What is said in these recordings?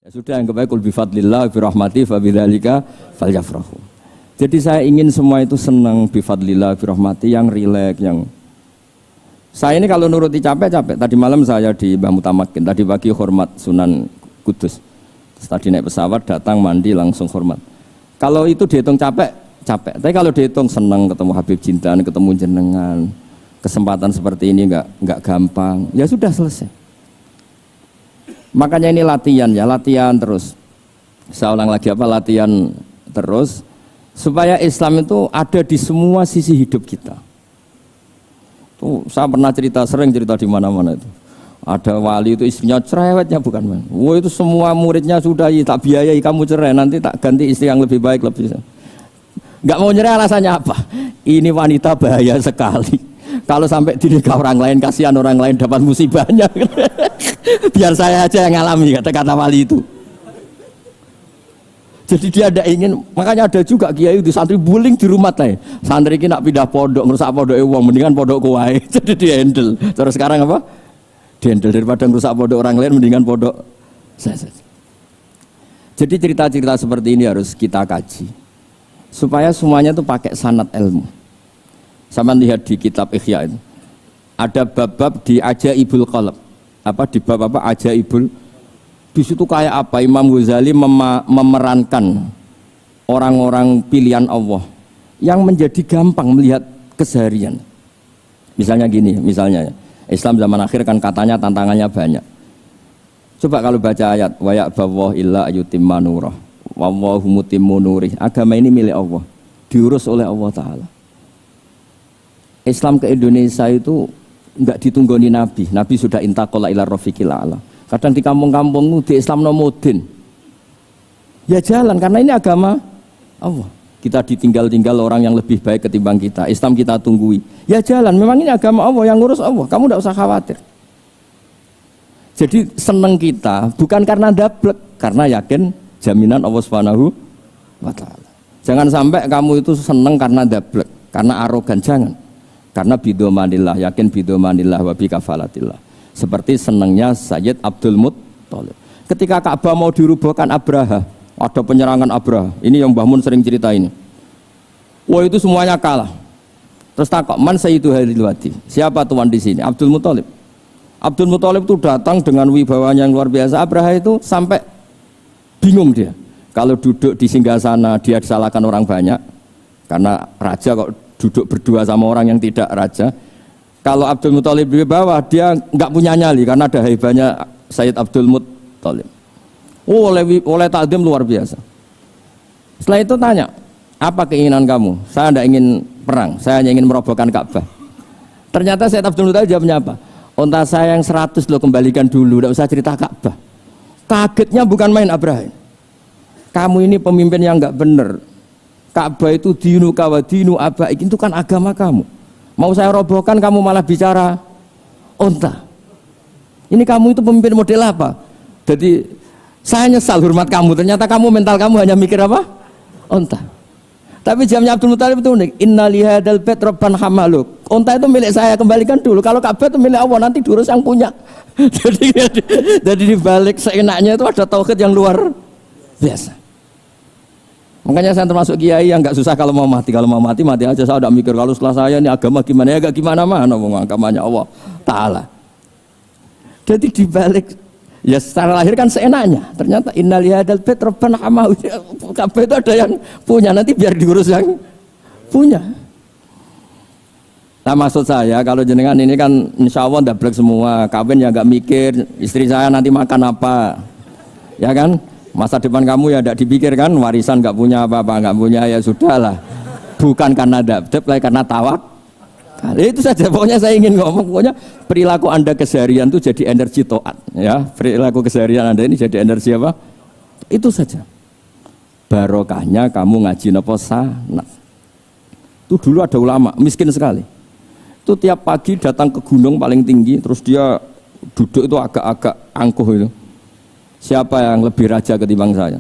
Ya sudah, yang kebaik kul bifadlillah bi rahmati fa bidzalika falyafrahu. Jadi saya ingin semua itu senang bifadlillah bi rahmati, yang rileks, yang saya ini kalau nuruti capek-capek. Tadi malam saya di Mbah Mutamakin, tadi pagi hormat Sunan Kudus. Terus tadi naik pesawat datang mandi langsung hormat. Kalau itu dihitung capek, capek. Tapi kalau dihitung senang ketemu Habib Jintan, ketemu jenengan, kesempatan seperti ini enggak gampang. Ya sudah selesai. Makanya ini latihan ya, latihan terus. Saya ulang lagi latihan terus supaya Islam itu ada di semua sisi hidup kita. Tuh, saya pernah sering cerita di mana-mana itu. Ada wali itu istrinya cerewetnya bukan main. Wah, itu semua muridnya sudah tak biayai kamu cerai, nanti tak ganti istri yang lebih baik lebih. Enggak mau nyerah, alasannya apa? Ini wanita bahaya sekali. Kalau sampai dinikah orang lain, kasihan orang lain dapat musibahnya. Biar saya aja yang ngalami, kata wali itu. Jadi dia ada ingin, makanya ada juga kiai di santri bullying di rumah teh. Santri ini nak pindah pondok, ngerusak pondok uang, mendingan pondok kuai. Jadi dia handle. Terus sekarang apa? Dia handle daripada ngerusak pondok orang lain, mendingan pondok saya saja. Jadi cerita-cerita seperti ini harus kita kaji, supaya semuanya itu pakai sanad ilmu. Sama lihat di kitab Ihya itu ada bab-bab di Ajaibul Qalb, di bab Ajaibul, di situ kayak apa Imam Ghazali memerankan orang-orang pilihan Allah yang menjadi gampang melihat keseharian. Misalnya gini, misalnya Islam zaman akhir kan katanya tantangannya banyak. Coba kalau baca ayat wa ya'ballahu illa ayyutimma nurah wallahu mutimmu nurih. Agama ini milik Allah, diurus oleh Allah Ta'ala. Islam ke Indonesia itu enggak ditunggoni Nabi. Nabi sudah intaqala ila rafiqil a'la. Kadang di kampung-kampung di Islam nomodin. Ya jalan karena ini agama Allah. Kita ditinggal-tinggal orang yang lebih baik ketimbang kita. Islam kita tunggui. Ya jalan, memang ini agama Allah yang ngurus Allah. Kamu enggak usah khawatir. Jadi senang kita bukan karena dablek, karena yakin jaminan Allah Subhanahu wa taala. Jangan sampai kamu itu senang karena dablek, karena arogan, jangan. Karena bidomanillah, yakin bidomanillah wa bikafalatillah. Seperti senangnya Sayyid Abdul Muttalib. Ketika Ka'bah mau dirubuhkan Abraha, ada penyerangan Abraha. Ini yang Mbah Mun sering cerita ini. Wah, itu semuanya kalah. Terus takok, man sayyidu hadhil wadi? Siapa tuan di sini? Abdul Muttalib. Abdul Muttalib itu datang dengan wibawanya yang luar biasa. Abraha itu sampai bingung dia. Kalau duduk di singgasana dia disalahkan orang banyak. Karena raja kok duduk berdua sama orang yang tidak raja. Kalau Abdul Muttalib di bawah, dia nggak punya nyali karena ada haibahnya Sayyid Abdul Muttalib. Oleh takdim luar biasa. Setelah itu tanya, apa keinginan kamu? Saya tidak ingin perang, saya hanya ingin merobohkan Ka'bah. Ternyata Sayyid Abdul Muttalib jawabnya apa? Unta saya yang 100 lo kembalikan dulu, tidak usah cerita Ka'bah. Kagetnya bukan main Abraha. Kamu ini pemimpin yang nggak benar. Ka'bah itu dinu kawa dinu abaik, itu kan agama kamu. Mau saya robohkan kamu malah bicara unta. Ini kamu itu pemimpin model apa? Jadi saya nyesal hormat kamu, ternyata kamu mental kamu hanya mikir apa? Unta. Tapi jamnya Abdul Muttalib itu unik. Inna lihadal bait rabban hamaluk. Unta itu milik saya, kembalikan dulu. Kalau Ka'bah itu milik Allah, nanti diurus yang punya. jadi dibalik seenaknya itu ada tauhid yang luar biasa. Makanya saya termasuk kiai yang nggak susah kalau mau mati. Kalau mau mati, mati aja. Saya udah mikir kalau setelah saya ini agama gimana ya, gak gimana-mana. Agamanya Allah Ta'ala. Jadi dibalik, ya secara lahir kan seenaknya. Ternyata innal hadal bait rabbana hamahu. Kabeh itu ada yang punya, nanti biar diurus yang punya. Nah maksud saya kalau jenengan ini kan insya Allah dablek semua. Kawin ya nggak mikir istri saya nanti makan apa, ya kan? Masa depan kamu ya tidak dipikirkan, warisan nggak punya apa-apa, nggak punya ya sudahlah. Bukan karena dablek, karena tawak. Itu saja pokoknya saya ingin ngomong, pokoknya perilaku Anda keseharian itu jadi energi to'at, ya. Perilaku keseharian Anda ini jadi energi apa? Itu saja. Barokahnya kamu ngaji napa sanad. Itu dulu ada ulama miskin sekali. Itu tiap pagi datang ke gunung paling tinggi, terus dia duduk itu agak-agak angkuh itu. Siapa yang lebih raja ketimbang saya?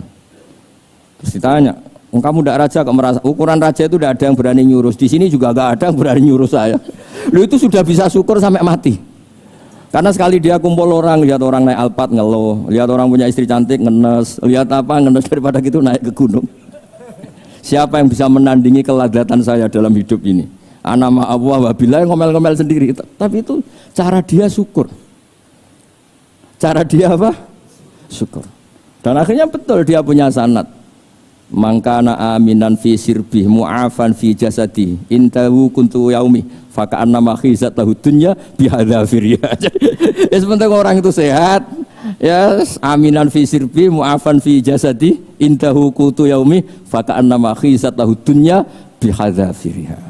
Terus ditanya, kamu tidak raja kok merasa? Ukuran raja itu tidak ada yang berani nyurus. Di sini juga nggak ada yang berani nyurus saya. Lu itu sudah bisa syukur sampai mati. Karena sekali dia kumpul orang, lihat orang naik Alphard ngeluh, lihat orang punya istri cantik ngenes, lihat apa ngenes, daripada gitu naik ke gunung. Siapa yang bisa menandingi keladatan saya dalam hidup ini? Ana ma Allah wabillah ngomel-ngomel sendiri. Tapi itu cara dia syukur. Cara dia apa? Syukur. Dan akhirnya betul dia punya sanad. Mangkana aminan fi sirbih mu'afan fi jasadi intahu kuntu yaumi faka'anna ma khizat lahu dunya bihadzafiriya. Ya sebentar orang itu sehat ya, aminan fi sirbih mu'afan fi jasadi intahu kuntu yaumi faka'anna ma khizat lahu dunya bihadzafiriya.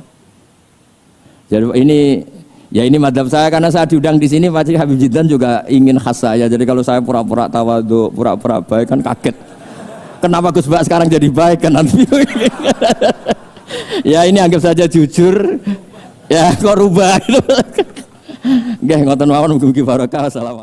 Jadi ini madhab saya, karena saya diundang di sini pasti Habib Jidan juga ingin khas saya. Jadi kalau saya pura-pura tawadhu, pura-pura baik kan kaget. Kenapa Gus Bak sekarang jadi baik kan nanti? Ya ini anggap saja jujur. Ya kok rubah gitu. Nggih ngoten mawon mugi-mugi barokah. Assalamualaikum.